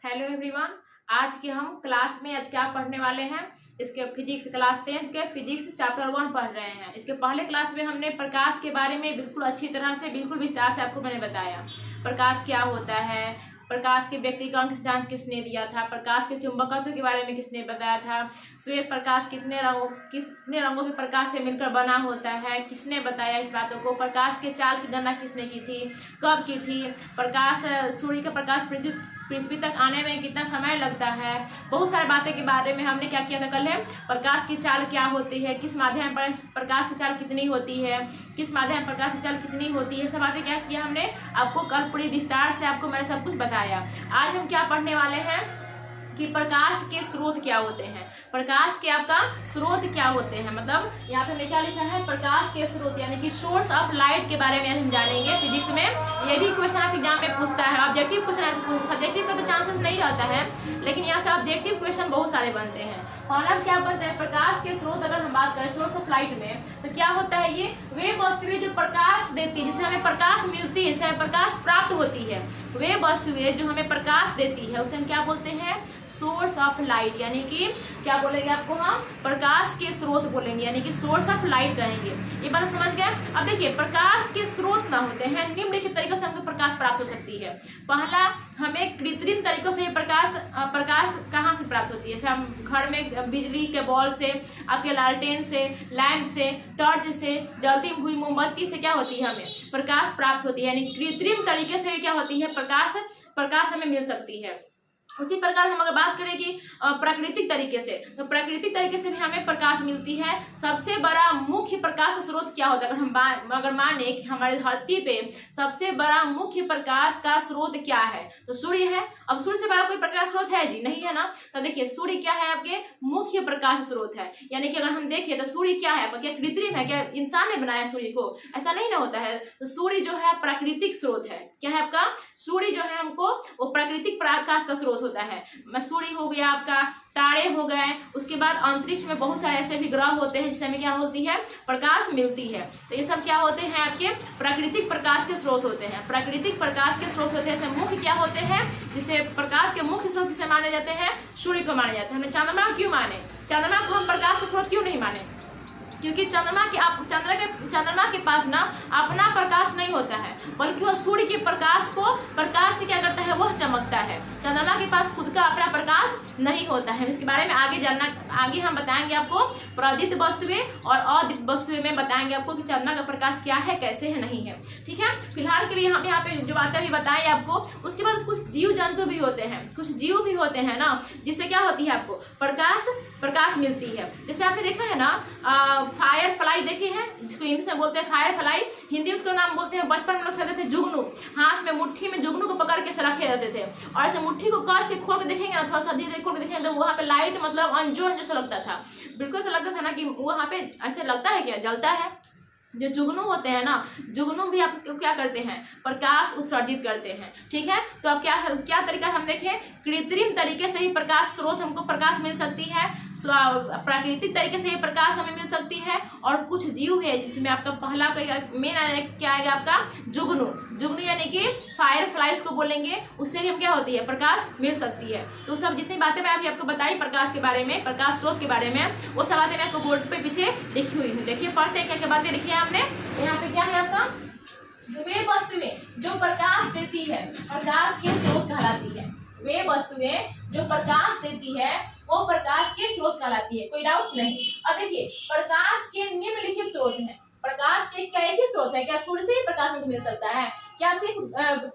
Hello everyone. आज के हम क्लास में आज क्या पढ़ने वाले हैं, इसके फिजिक्स क्लास 10th के फिजिक्स चैप्टर 1 पढ़ रहे हैं। इसके पहले क्लास में हमने प्रकाश के बारे में बिल्कुल अच्छी तरह से बिल्कुल विस्तार से आपको मैंने बताया। प्रकाश क्या होता है, प्रकाश के व्यक्तिकरण सिद्धांत किसने दिया था, प्रकाश के चुंबकत्व के बारे में किसने बताया था, श्वेत प्रकाश कितने रंगों के प्रकाश से मिलकर बना होता है, किसने बताया इस बातों को, प्रकाश के चाल की गणना किसने की थी, कब की थी, प्रकाश सूर्य का प्रकाश पृथ्वी तक आने में कितना समय लगता है। बहुत सारी बातें के बारे में हमने क्या किया था कल है। प्रकाश की चाल क्या होती है, किस माध्यम पर प्रकाश की चाल कितनी होती है, किस माध्यम प्रकाश की चाल कितनी होती है, सब बातें क्या किया हमने आपको कल पूरी विस्तार से आपको मैंने सब कुछ बताया। आज हम क्या पढ़ने वाले हैं कि प्रकाश के स्रोत क्या होते हैं, प्रकाश के आपका स्रोत क्या होते हैं। मतलब यहाँ पे क्या लिखा है, प्रकाश के स्रोत यानी कि सोर्स ऑफ लाइट के बारे में हम जानेंगे। फिजिक्स में ये भी क्वेश्चन आप एग्जाम में पूछता है, ऑब्जेक्टिव क्वेश्चन, सब्जेक्टिव का तो चांसेस नहीं रहता है, लेकिन यहाँ से ऑब्जेक्टिव क्वेश्चन बहुत सारे बनते हैं। और अब क्या बनते हैं, प्रकाश के स्रोत अगर हम बात करें सोर्स ऑफ लाइट में, तो क्या होता है, ये वे वस्तुएं जो प्रकाश देती है, जिससे हमें प्रकाश मिलती है, जिससे हमें प्रकाश प्राप्त होती है, वे वस्तुएं जो हमें प्रकाश देती है उसे हम क्या बोलते हैं, सोर्स ऑफ लाइट। यानी कि क्या बोलेंगे आपको, हम प्रकाश के स्रोत बोलेंगे, यानी कि सोर्स ऑफ लाइट कहेंगे। ये बात समझ गए। अब देखिए, प्रकाश के स्रोत ना होते हैं निम्नलिखित तरीकों से हमको प्रकाश प्राप्त हो सकती है। पहला, हमें कृत्रिम तरीकों से प्रकाश कहाँ से प्राप्त होती है, जैसे हम घर में बिजली के बल्ब से, आपके लालटेन से, लैंप से, टॉर्च से, जलती हुई मोमबत्ती से क्या होती है, हमें प्रकाश प्राप्त होती है। यानी कृत्रिम तरीके से क्या होती है, प्रकाश हमें मिल सकती है। उसी प्रकार हम अगर बात करें कि प्राकृतिक तरीके से, तो प्राकृतिक तरीके से भी हमें प्रकाश मिलती है। सबसे बड़ा मुख्य प्रकाश का स्रोत क्या होता है, अगर माने कि हमारे धरती पे सबसे बड़ा मुख्य प्रकाश का स्रोत क्या है, तो सूर्य है। अब सूर्य से बड़ा कोई प्रकाश स्रोत है जी, नहीं है ना। तो देखिए, सूर्य क्या है, आपके मुख्य प्रकाश स्रोत है। यानी कि अगर हम देखें तो सूर्य क्या है, क्या कृत्रिम है, क्या इंसान ने बनाया सूर्य को, ऐसा नहीं ना होता है। तो सूर्य जो है प्राकृतिक स्रोत है। क्या है आपका, सूर्य जो है हमको वो प्राकृतिक प्रकाश का स्रोत होता है। सूर्य हो गया आपका, तारे हो गए, उसके बाद अंतरिक्ष में बहुत सारे ऐसे भी ग्रह होते हैं जिससे हमें क्या होती है, प्रकाश मिलती है। तो ये सब क्या होते हैं, आपके प्राकृतिक प्रकाश के स्रोत होते हैं। प्राकृतिक प्रकाश के स्रोत होते हैं। ऐसे मुख्य क्या होते हैं, जिसे प्रकाश के मुख्य स्रोत किसे माने जाते हैं, सूर्य को माने जाते हैं। हमें चंद्रमा क्यों माने, चंद्रमा को हम प्रकाश का स्रोत क्यों नहीं माने, क्योंकि चंद्रमा के पास ना अपना प्रकाश नहीं होता है, बल्कि वह सूर्य के प्रकाश से क्या करता है, वह चमकता है। चंद्रमा के पास खुद का अपना प्रकाश नहीं होता है। इसके बारे में आगे हम बताएंगे आपको। प्रदीप्त वस्तुएं और अदीप्त वस्तुएं में बताएंगे आपको कि चंद्रमा का प्रकाश क्या है, कैसे है, नहीं है। ठीक है, फिलहाल के लिए यहाँ पे जो बातें अभी बताएं आपको। उसके बाद कुछ जीव जंतु भी होते हैं, कुछ जीव भी होते हैं ना, जिससे क्या होती है, आपको प्रकाश मिलती है। जैसे आपने देखा है ना, फायर फ्लाई देखे हैं, जिसको इंग्लिश में बोलते हैं फायर फ्लाई, हिंदी उसका नाम बोलते हैं, बचपन में लोग खेलते थे जुगनू, हाथ में मुट्ठी में जुगनू को पकड़ के रखे रहते थे, और ऐसे मुट्ठी को कस के खोल के देखेंगे ना, थोड़ा सा धीरे खोल के देखेंगे तो वहाँ पे लाइट मतलब अंजोर जैसा लगता था, बिल्कुल ऐसा लगता था ना कि वहाँ पे ऐसे लगता है क्या, जलता है। जो जुगनू होते हैं ना, जुगनू भी आपको क्या करते हैं, प्रकाश उत्सर्जित करते हैं। ठीक है, तो अब क्या तरीका हम देखें, कृत्रिम तरीके से ही प्रकाश स्रोत हमको प्रकाश मिल सकती है, प्राकृतिक तरीके से ये प्रकाश हमें मिल सकती है, और कुछ जीव है जिसमें आपका पहला मेन क्या आएगा, आपका जुगनू यानी कि फायर फ्लाइज को बोलेंगे, उससे भी हम क्या होती है, प्रकाश मिल सकती है। तो सब जितनी बातें मैं अभी आपको बताई प्रकाश के बारे में, प्रकाश स्रोत के बारे में, वो सब बातें मैं आपको बोर्ड पे पीछे लिखी हुई हूँ। देखिए, पढ़ते क्या क्या बातें लिखी है हमने। यहाँ पे क्या है आपका, वे वस्तुएं जो प्रकाश देती है प्रकाश के स्रोत कहलाती है। वे वस्तुएं जो प्रकाश देती है वो प्रकाश के स्रोत कहलाती है, कोई डाउट नहीं। अब देखिए, प्रकाश के निम्नलिखित स्रोत हैं। प्रकाश के कई ही स्रोत है, क्या सूर्य से ही प्रकाश हमको मिल सकता है, क्या सिर्फ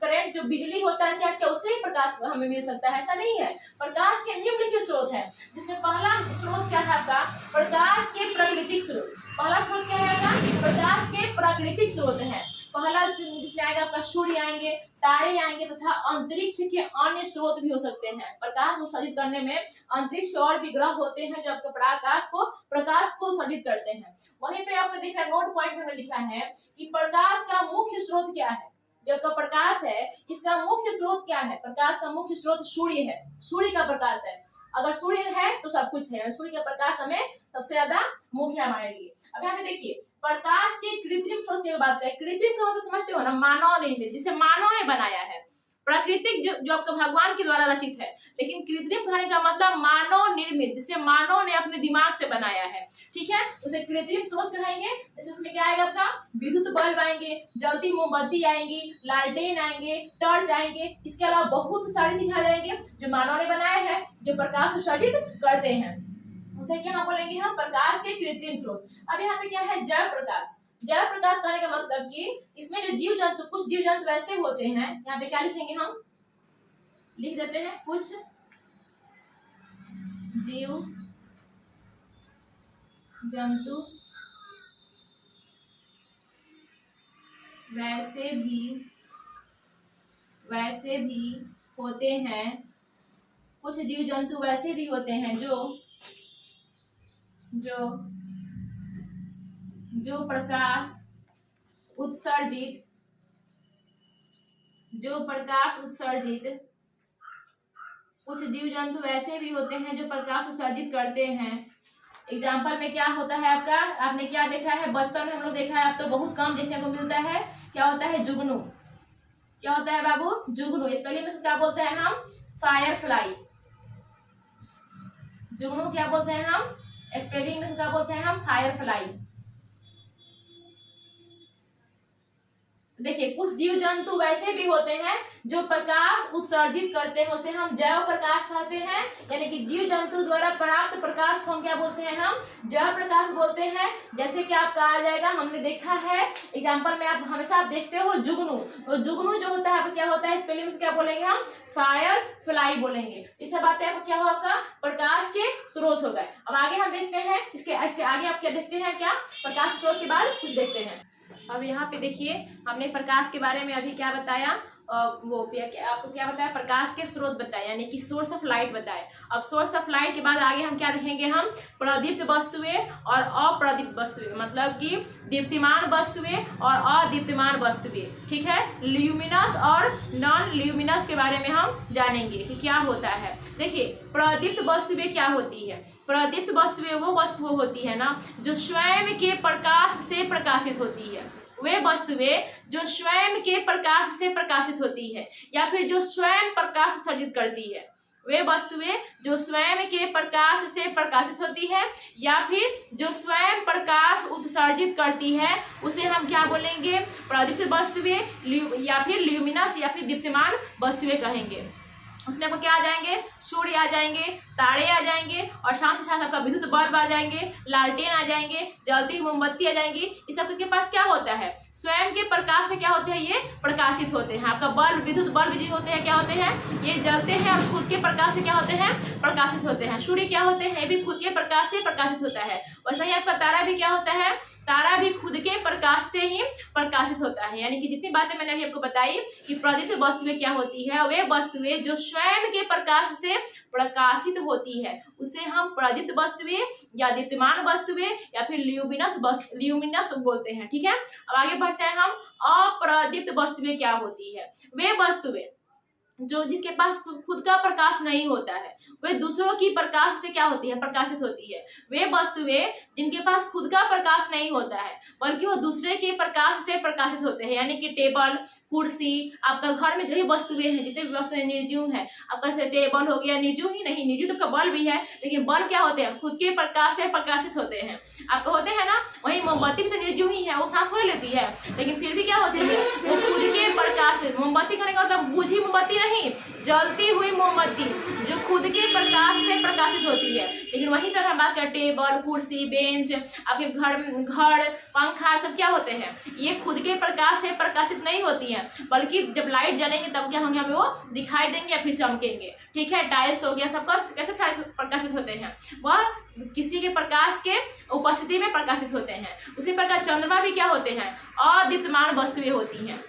करंट जो बिजली होता है क्या उससे ही प्रकाश हमें मिल सकता है, ऐसा नहीं है। प्रकाश के निम्नलिखित स्रोत है, जिसमें पहला स्रोत क्या है आपका, प्रकाश के प्राकृतिक स्रोत। पहला स्रोत क्या है आपका, प्रकाश के प्राकृतिक स्रोत है। पहला जिसमें आएगा आपका सूर्य आएंगे, तारे आएंगे, तथा अंतरिक्ष के अन्य स्रोत भी हो सकते हैं। प्रकाश उत्सर्जित करने में अंतरिक्ष के और भी ग्रह होते हैं जो आपके प्रकाश को उत्सर्जित करते हैं। वहीं पे आपको दिख रहा है, नोट पॉइंट में लिखा है कि प्रकाश का मुख्य स्रोत क्या है। जब का प्रकाश है, इसका मुख्य स्रोत क्या है, प्रकाश का मुख्य स्रोत सूर्य है, सूर्य का प्रकाश है। अगर सूर्य है तो सब कुछ है, सूर्य का प्रकाश हमें सबसे ज्यादा मुख्य हमारे लिए। अब यहाँ पे देखिए, प्रकाश के कृत्रिम स्रोत की बात करें, कृत्रिम का मतलब समझते हो ना, मानव ने, जिसे मानव ने बनाया है, प्राकृतिक जो आपका भगवान के द्वारा रचित है। लेकिन कृत्रिम कहने का मतलब मानव निर्मित, जिसे मानव ने अपने दिमाग से बनाया है, ठीक है, उसे कृत्रिम स्रोत कहेंगे। जैसे उसमें क्या आएगा आपका, विद्युत बल्ब आएंगे, जलती मोमबत्ती आएंगी, लालटेन आएंगे, टॉर्च आएंगे, इसके अलावा बहुत सारी चीज आ जाएंगे जो मानव ने बनाया है, जो प्रकाश उत्सर्जित करते हैं, उसे क्या बोलेंगे हम, प्रकाश के कृत्रिम स्रोत। अब यहाँ पे क्या है, जैव प्रकाश। जैव प्रकाश कहने का मतलब कि इसमें जो जीव जंतु, कुछ जीव जंतु ऐसे होते हैं, यहाँ पे क्या लिखेंगे हम, लिख देते हैं, कुछ जीव जंतु वैसे भी होते हैं, कुछ जीव जंतु वैसे भी होते हैं जो प्रकाश उत्सर्जित कुछ जीव जंतु ऐसे भी होते हैं जो प्रकाश उत्सर्जित करते हैं। एग्जाम्पल में क्या होता है आपका, आपने क्या देखा है बचपन में, हम लोग देखा है, अब तो बहुत कम देखने को मिलता है, क्या होता है, जुगनू। क्या होता है बाबू, जुगनू। स्पेलिंग में क्या बोलते हैं हम, फायर फ्लाई। जुगनू क्या बोलते हैं हम, स्पेलिंग में क्या बोलते हैं हम, फायर फ्लाई। देखिए, कुछ जीव जंतु वैसे भी होते हैं जो प्रकाश उत्सर्जित करते हैं, उसे हम जैव प्रकाश कहते हैं। यानी कि जीव जंतु द्वारा प्राप्त प्रकाश को हम क्या बोलते हैं, हम जैव प्रकाश बोलते हैं। जैसे कि आपका आ जाएगा, हमने देखा है एग्जांपल में, आप हमेशा आप देखते हो जुगनू, तो जुगनू जो होता है क्या होता है, स्पेलिंग में क्या बोलेंगे हम, फायर फ्लाई बोलेंगे। इस सब बातें आपको क्या हो, आपका प्रकाश के स्रोत हो गए। अब आगे हम देखते हैं, इसके आगे आप क्या देखते हैं, क्या प्रकाश स्रोत के बाद कुछ देखते हैं। अब यहाँ पे देखिए, हमने प्रकाश के बारे में अभी क्या बताया, आपको क्या बताया, प्रकाश के स्रोत बताए, यानी कि सोर्स ऑफ लाइट बताए। अब सोर्स ऑफ लाइट के बाद आगे हम क्या देखेंगे, हम प्रदीप्त वस्तुएं और अप्रदीप्त वस्तुएं, मतलब कि दीप्तिमान वस्तुएं और अदीप्तिमान वस्तुएं, ठीक है। ल्यूमिनस और नॉन ल्यूमिनस के बारे में हम जानेंगे कि क्या होता है। देखिए, प्रदीप्त वस्तुएं क्या होती है, प्रदीप्त वस्तुएं वो वस्तुएं होती है ना जो स्वयं के प्रकाश से प्रकाशित होती है, वे वस्तुएं जो स्वयं के प्रकाश से प्रकाशित होती है, या फिर जो स्वयं प्रकाश उत्सर्जित करती है। वे वस्तुएं जो स्वयं के प्रकाश से प्रकाशित होती है या फिर जो स्वयं प्रकाश उत्सर्जित करती है, उसे हम क्या बोलेंगे, प्रदीप्त वस्तुएं या फिर ल्यूमिनस या फिर दीप्तिमान वस्तुएं कहेंगे। उसमें आपको क्या आ जाएंगे, सूर्य आ जाएंगे, तारे आ जाएंगे, और साथ ही साथ आपका विद्युत बल्ब आ जाएंगे, लालटेन आ जाएंगे, जलती हुई मोमबत्ती आ जाएंगी। इस सब के पास क्या होता है, स्वयं के प्रकाश से क्या होते हैं, ये प्रकाशित होते हैं। आपका बल्ब, विद्युत बल्ब जो होते हैं क्या होते हैं, ये जलते हैं और खुद के प्रकाश से क्या होते हैं, प्रकाशित होते हैं। सूर्य क्या होते हैं, ये भी खुद के प्रकाश से प्रकाशित होता है। वैसे ही आपका तारा भी क्या होता है, तारा भी खुद के प्रकाश से ही प्रकाशित होता है। यानी कि जितनी बातें मैंने अभी आपको बताई कि प्रदीप्त वस्तुएं क्या होती है, वे वस्तुएं जो स्वयं के प्रकाश से प्रकाशित होती है, उसे हम प्रदीप्त वस्तुएं या दीप्तिमान वस्तुएं या फिर ल्यूमिनस बोलते हैं, ठीक है। अब आगे बढ़ते हैं हम, अप्रदीप्त वस्तुएं क्या होती है, वे वस्तुएं जो जिसके पास खुद का प्रकाश नहीं होता है, वे दूसरों की प्रकाश से क्या होती है, प्रकाशित होती है। वे वस्तुएं जिनके पास खुद का प्रकाश नहीं होता है बल्कि वो दूसरे के प्रकाश से प्रकाशित होते हैं, यानी कि टेबल, कुर्सी, आपका घर में जो ही वस्तुएं हैं, जितने भी वस्तुएं निर्जीव है, आपका टेबल हो गया, निर्जीव ही नहीं, निर्जीव तो आपका बल्ब भी है, लेकिन बल्ब क्या होते हैं, खुद के प्रकाश से प्रकाशित होते हैं। आपको होते हैं ना, वही मोमबत्ती भी तो निर्जीव ही है, वो सांस थोड़ी लेती है, लेकिन फिर भी क्या होती है, वो खुद के प्रकाश से, मोमबत्ती करने का मतलब बुझी मोमबत्ती नहीं, जलती हुई मोमबत्ती जो खुद के प्रकाश से प्रकाशित होती है। लेकिन वहीं पर हम बात करें, टेबल, कुर्सी, बेंच, आपके घर, पंखा, सब क्या होते हैं, ये खुद के प्रकाश से प्रकाशित नहीं होती हैं, बल्कि जब लाइट जलेंगे तब क्या होंगे, हमें वो दिखाई देंगे या फिर चमकेंगे, ठीक है। टाइल्स हो गया, सबका कैसे प्रकाशित होते हैं, वह किसी के प्रकाश के उपस्थिति में प्रकाशित होते हैं। उसी प्रकार चंद्रमा भी क्या होते हैं, अदीप्तमान वस्तुएं होती हैं,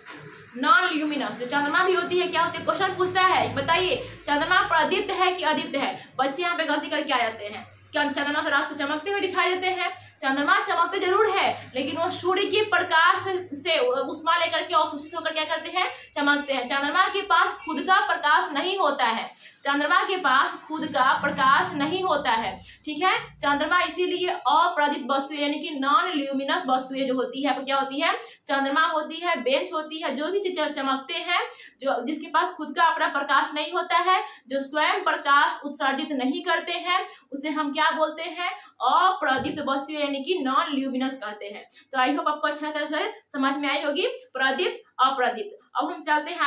नॉन ल्यूमिनस। जो चंद्रमा भी होती है क्या होती है, क्वेश्चन पूछता है, बताइए चंद्रमा प्रदीप्त है कि अदीप्त है। बच्चे यहाँ पे गलती करके आ जाते हैं, चंद्रमा तो रात को चमकते हुए दिखाई देते हैं, चंद्रमा चमकते जरूर है, लेकिन वो सूर्य के प्रकाश से उष्मा लेकर के अवशोषित होकर क्या करते हैं, चमकते हैं। चंद्रमा के पास खुद का प्रकाश नहीं होता है, चंद्रमा के पास खुद का प्रकाश नहीं होता है, ठीक है। चंद्रमा इसीलिए अप्रदीप्त वस्तु यानी कि नॉन ल्यूमिनस वस्तुएं जो होती है, क्या होती है, चंद्रमा होती है, बेंच होती है, जो भी चीज चमकते हैं, जो जिसके पास खुद का अपना प्रकाश नहीं होता है, जो स्वयं प्रकाश उत्सर्जित नहीं करते हैं, उसे हम क्या बोलते हैं, अप्रदीप्त वस्तु यानी कि नॉन ल्यूमिनस कहते हैं। तो आई होप आपको अच्छा तरह से समझ में आई होगी प्रदीप्त अप्रदीप्त। अब हम चलते हैं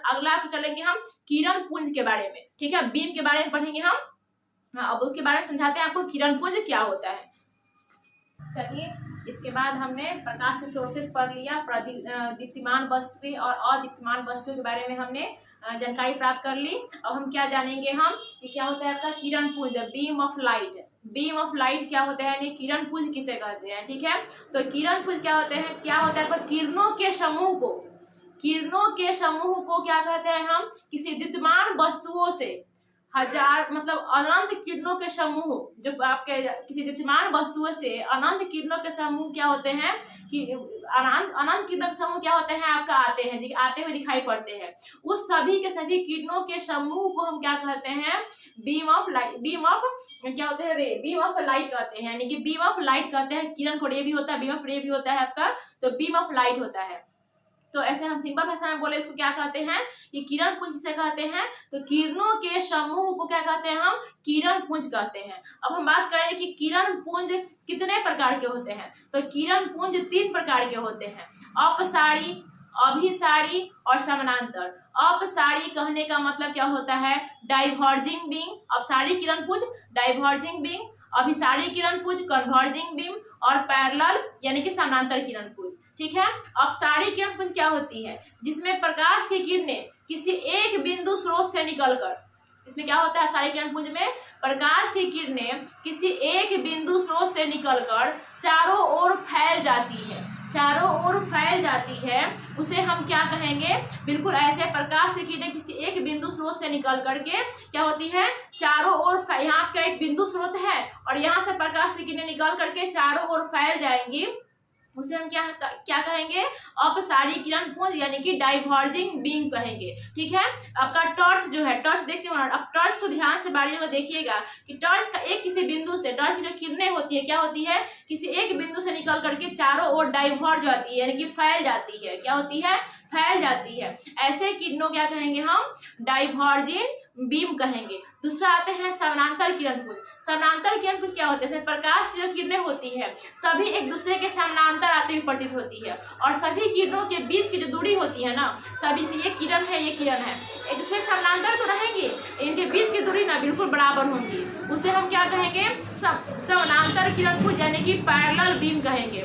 अगला चलेंगे हम किरण पुंज के बारे में, ठीक है, बीम के बारे में पढ़ेंगे हम। हाँ, अब उसके बारे में समझाते हैं आपको किरण पुंज क्या होता है। चलिए, इसके बाद हमने प्रकाश के सोर्सेस पढ़ लिया, दीप्तिमान वस्तुएं और अदीप्तिमान वस्तुओं के बारे में हमने जानकारी प्राप्त कर ली। अब हम क्या जानेंगे हम कि क्या होता है आपका किरण पुंज, beam of light. Beam of light क्या होता है, यानी किरण पुंज किसे कहते हैं, ठीक है। तो किरण पुंज क्या होते हैं, क्या होता है आपका किरणों के समूह को क्या कहते हैं हम, किसी दीप्तिमान वस्तुओं से हजार मतलब अनंत किरणों के समूह, जो आपके किसी दीप्तिमान वस्तुओं से अनंत किरणों के समूह क्या होते हैं कि अनंत किरणों के समूह क्या होते हैं आपका आते हुए दिखाई पड़ते हैं। उस सभी के सभी किरणों के समूह को हम क्या कहते हैं, बीम ऑफ लाइट, क्या होते हैं, रे, बीम ऑफ लाइट कहते हैं, यानी कि बीम ऑफ लाइट कहते हैं। किरण को रे भी होता है, बीम ऑफ रे भी होता है आपका, तो बीम ऑफ लाइट होता है। तो ऐसे हम सिंपल भाषा में बोले इसको क्या कहते हैं, ये किरण पुंज किसे कहते हैं, तो किरणों के समूह को क्या कहते हैं हम, किरण पुंज कहते हैं। अब हम बात करें कि किरण पुंज कितने प्रकार के होते हैं, तो किरण पुंज 3 प्रकार के होते हैं, अपसारी, अभिसारी और समानांतर। अपसारी कहने का मतलब क्या होता है, डाइवर्जिंग बीम, अपसारी किरण पुंज डाइवर्जिंग बीम, अभिसारी किरण पुंज कन्वर्जिंग बीम और पैरेलल यानी कि समानांतर किरण पुंज, ठीक है। अब सारी किरण पुंज क्या होती है, जिसमें प्रकाश की किरणें किसी एक बिंदु स्रोत से निकलकर, इसमें क्या होता है सारी किरण पुंज में, प्रकाश की किरणें किसी एक बिंदु स्रोत से निकलकर चारों ओर फैल जाती है, उसे हम क्या कहेंगे, बिल्कुल ऐसे प्रकाश की किरणें किसी एक बिंदु स्रोत से निकल करके क्या होती है, चारों ओर, यहाँ का एक बिंदु स्रोत है और यहाँ से प्रकाश की किरणें निकल करके चारों ओर फैल जाएंगी, उसे हम क्या कहेंगे, अपसारी किरण पुंज यानी कि डाइवर्जिंग बीम कहेंगे, ठीक है। आपका टॉर्च जो है, टॉर्च देखते हो ना, अब टॉर्च को ध्यान से बारीकी को देखिएगा कि टॉर्च का एक किसी बिंदु से, टॉर्च की जो किरणें होती है क्या होती है, किसी एक बिंदु से निकल करके चारों ओर डाइवर्ज होती है, यानी कि फैल जाती है, क्या होती है, फैल जाती है। ऐसे किरणों क्या कहेंगे हम, डाइवर्जिंग बीम कहेंगे। दूसरा आते हैं समानांतर किरण पुंज। समानांतर किरण पुंज क्या होते हैं, प्रकाश की जो किरणें होती है सभी एक दूसरे के समानांतर आते हुए प्रतीत होती है और सभी किरणों के बीच की जो दूरी होती है ना, सभी से ये किरण है एक दूसरे समानांतर तो रहेंगी, इनके बीच की दूरी ना बिल्कुल बराबर होंगी, उसे हम क्या कहेंगे, समानांतर किरण पुंज यानी कि पैरेलल बीम कहेंगे।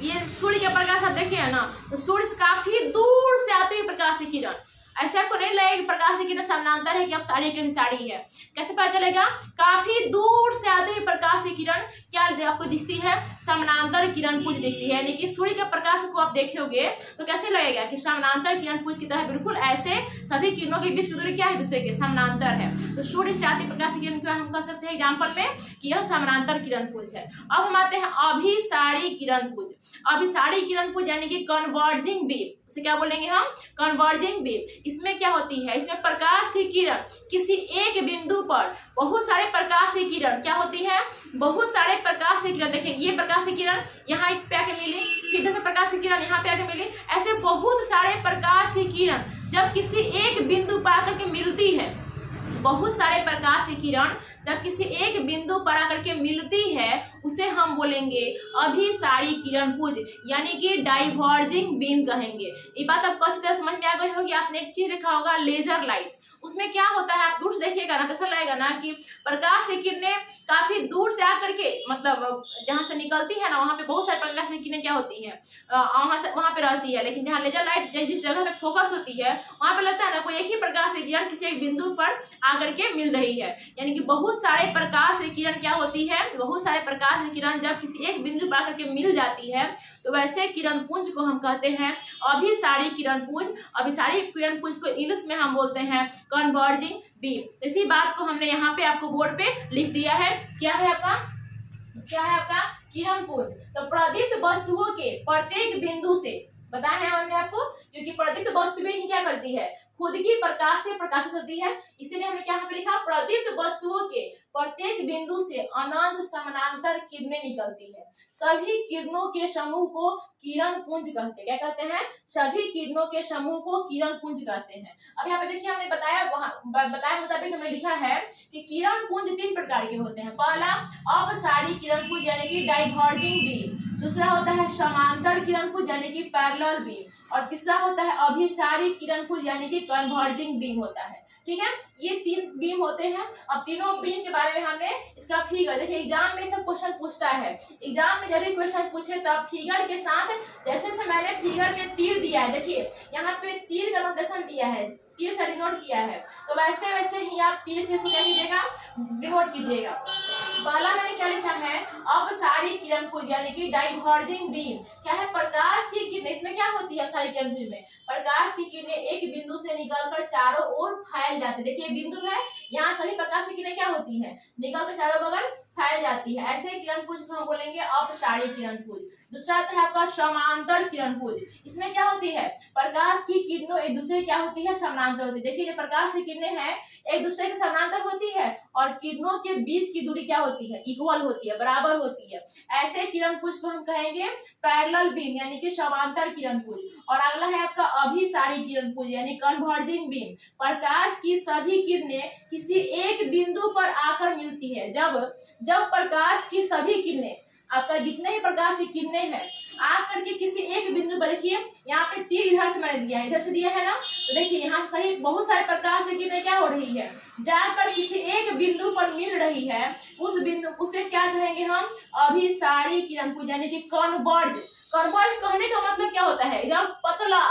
ये सूर्य के प्रकाश आप देखे है ना, तो सूर्य से काफी दूर से आते हुए प्रकाश की किरण, ऐसे आपको नहीं लगेगा कि प्रकाश की किरण समानांतर है कि अब साड़ी की साड़ी है, कैसे पता चलेगा, काफी दूर से आते हुए प्रकाश की किरण क्या आपको दिखती है, समानांतर किरण पुंज दिखती है, यानी कि सूर्य के प्रकाश को आप देखोगे तो कैसे लगेगा कि समानांतर किरण पुंज की तरह बिल्कुल ऐसे सभी किरणों के बीच की दूरी क्या है, दूसरे के समानांतर है। तो सूर्य से आती प्रकाश की किरण को हम कह सकते हैं एग्जाम्पल में कि यह समानांतर किरण पुंज है। अब हम आते हैं अभिसारी किरण पुंज। अभिसारी किरण पुंज यानी कि कन्वर्जिंग बीम, उसे क्या बोलेंगे हम, कन्वर्जिंग बीम। इसमें क्या होती है, इसमें प्रकाश की किरण किसी एक बिंदु पर बहुत सारे प्रकाश की किरण क्या होती है, बहुत सारे प्रकाश की किरण, देखिए ये प्रकाश की किरण यहाँ पे आके मिली, फिर से प्रकाश की किरण यहाँ पे आके मिली, ऐसे बहुत सारे प्रकाश की किरण जब किसी एक बिंदु पर आकर के मिलती है, बहुत सारे प्रकाश की किरण जब किसी एक बिंदु पर आकर के मिलती है, उसे हम बोलेंगे अभिसारी किरण पुंज यानी कि डाइवर्जिंग बीम कहेंगे। ये बात आपको अच्छी तरह समझ में आ गई होगी। आपने एक चीज देखा होगा, लेजर लाइट, उसमें क्या होता है, आप दूर से देखिएगा ना तो ऐसा लगेगा ना कि प्रकाश की किरणें काफी दूर से आकर के, मतलब जहाँ से निकलती है ना वहाँ पे बहुत सारे प्रकाश की किरणें क्या होती है, वहाँ पे रहती है, लेकिन जहाँ लेजर लाइट जिस जगह पे फोकस होती है वहाँ पे लगता है ना कोई एक ही प्रकाश की किरण किसी एक बिंदु पर आकर के मिल रही है, यानी कि बहुत सारे प्रकाश की किरण क्या होती है, बहुत सारे प्रकाश की किरण जब किसी एक बिंदु पर आकर के मिल जाती है तो वैसे किरण पुंज को हम कहते हैं अभिसारी किरण पुंज। अभिसारी किरण पुंज को इंग्लिश में हम बोलते हैं कन्वर्जिंग बीम। इसी बात को हमने यहाँ पे आपको बोर्ड पे लिख दिया है। क्या है आपका किरण पुंज। तो प्रदीप्त वस्तुओं के प्रत्येक बिंदु से बताया है हमने आपको, क्योंकि प्रदीप्त वस्तुएं ही क्या करती है, खुद की प्रकाश से प्रकाशित होती है। इसीलिए हमने क्या यहाँ पे लिखा, प्रदीप्त वस्तुओं के प्रत्येक बिंदु से अनंत समानांतर किरणें निकलती है। सभी किरणों के समूह को किरण पुंज कहते हैं। क्या कहते हैं? सभी किरणों के समूह को किरण पुंज कहते हैं। अब यहाँ पे देखिए हमने बताया मुताबिक हमने लिखा है कि किरण पुंज 3 प्रकार के होते हैं। पहला अपसारी किरण पुंज यानी कि डाइवर्जिंग बीम, दूसरा होता है समांतर किरण पुंज यानी कि पैरेलल बीम, और तीसरा होता है अभिसारी किरण पुंज यानी कि कन्वर्जिंग बीम होता है। ठीक है, ये 3 बीम होते हैं। अब तीनों बीम के बारे में हमने इसका फिगर, देखिए एग्जाम में सब क्वेश्चन पूछता है। एग्जाम में जब भी क्वेश्चन पूछे तो आप फिगर के साथ, जैसे मैंने फिगर में तीर दिया है, देखिए यहाँ पे तीर का नोटेशन दिया है, तीर से डिनोट किया है, तो वैसे वैसे ही आप तीर से इसको क्या कीजिएगा, डिनोट कीजिएगा। पहला मैंने क्या लिखा है, अपसारी किरण पुंज यानी कि डाइवर्जिंग बीम। क्या है? प्रकाश की किरणें, इसमें क्या होती है अपसारी किरण पुंज में, प्रकाश की किरणें एक बिंदु से निकलकर चारों ओर फैल जाती है। देखिए बिंदु है, यहाँ सभी प्रकाश की किरणें क्या होती है, निकलकर चारों बगल फैल जाती है। ऐसे किरण पुंज को हम बोलेंगे अपसारी किरण पुंज। दूसरा आता है आपका समांतर किरण पुंज। इसमें क्या होती है, प्रकाश की किरणों एक दूसरे क्या होती है, समानांतर होती है। देखिए जो प्रकाश की किरणें हैं एक दूसरे के समानांतर होती है, और किरणों के बीच की दूरी क्या होती है, इक्वल होती है, बराबर होती है। ऐसे किरण पुंज को हम कहेंगे पैरेलल बीम यानी कि समांतर किरण पुंज। और अगला है आपका अभिसारी किरण पुंज यानी कन्वर्जिंग बीम। प्रकाश की सभी किरणें किसी एक बिंदु पर आकर मिलती है। जब प्रकाश की सभी किरणें, आपका जितने भी प्रकाश की किरणें हैं, आकर के किसी एक बिंदु पर, देखिए यहाँ पे तीर इधर से मैंने दिया है, इधर से दिया है ना, तो देखिए यहाँ सही बहुत सारे प्रकाश की किरणें क्या हो रही है, जाकर किसी एक बिंदु पर मिल रही है। उस बिंदु, उसे क्या कहेंगे हम, अभिसारी किरण पुंज यानी कि कन्वर्ज। कन्वर्ज कहने का मतलब क्या होता है, एकदम पतला।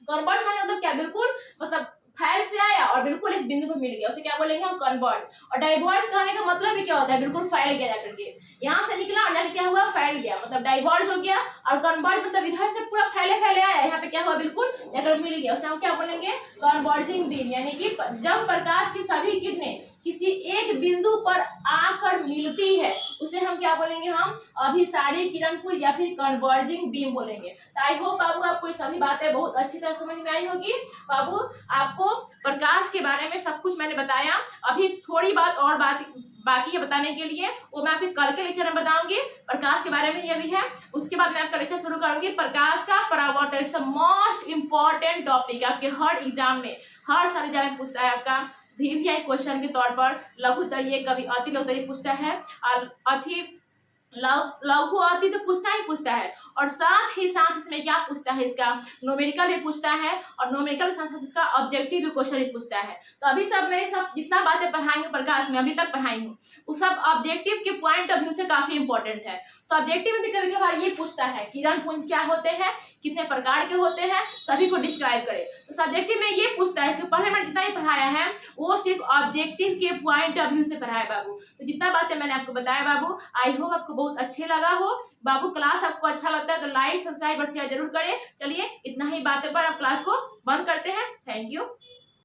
कन्वर्ज कहने का मतलब क्या, बिल्कुल मतलब फैल से आया और बिल्कुल एक बिंदु पर मिल गया, उसे क्या बोलेंगे हम, कन्वर्ज। और डाइवर्ज कहने का मतलब भी क्या होता है, बिल्कुल फैल गया जाकर के, यहाँ से निकला और जाके क्या हुआ, फैल गया, मतलब डाइवर्ज हो गया। और कन्वर्ज मतलब इधर से पूरा फैले आया, यहाँ पे क्या हुआ, बिल्कुल जाकर मिल गया, उसे हम क्या बोलेंगे, कन्वर्जिंग बीम। यानी कि जब प्रकाश की सभी किरणें किसी एक बिंदु पर आकर मिलती है, उसे हम क्या बोलेंगे, हम अभिसारी किरण पुंज या फिर कन्वर्जिंग बीम बोलेंगे। तो आई होप बाबू आपको ये सभी बातें बहुत अच्छी तरह समझ में आई होगी। बाबू आपको प्रकाश के बारे में सब कुछ मैंने बताया। अभी थोड़ी बात और बाकी है बताने के लिए, वो मैं आपके कल के लेक्चर में बताऊंगी। प्रकाश के बारे में ये भी है, उसके बाद मैं आपका लेक्चर शुरू करूंगी प्रकाश का परावर्तन। इट्स मोस्ट इंपॉर्टेंट टॉपिक, आपके हर एग्जाम में, हर साल एग्जाम में पूछता है आपका VVI क्वेश्चन के तौर पर। लघु तरीय, कभी अति लघु तरीय पूछता है, और लघु अति तो पूछता है, और साथ ही साथ इसमें क्या पूछता है, इसका न्यूमेरिकल भी पूछता है, और न्यूमेरिकल के साथ साथ इसका ऑब्जेक्टिव भी क्वेश्चन भी पूछता है। तो अभी मैं सब जितना बातें पढ़ाई हूँ प्रकाश में, अभी तक पढ़ाई हूँ, वो सब ऑब्जेक्टिव के पॉइंट ऑफ व्यू से काफी इंपॉर्टेंट है। सब्जेक्टिव में भी कभी कभार ये पूछता है किरण पुंज क्या होते हैं, कितने प्रकार के होते हैं, सभी को डिस्क्राइब करें। तो सब्जेक्टिव में ये पूछता है, इसके पहले मैंने जितना ही पढ़ाया है वो सिर्फ ऑब्जेक्टिव के पॉइंट ऑफ व्यू से पढ़ाया बाबू। तो जितना बातें मैंने आपको बताया बाबू, आई होप आपको बहुत अच्छे लगा हो। बाबू क्लास आपको अच्छा लगता है तो लाइक, सब्सक्राइब और शेयर जरूर करें। चलिए इतना ही बातें पर अब क्लास को बंद करते हैं। Thank you.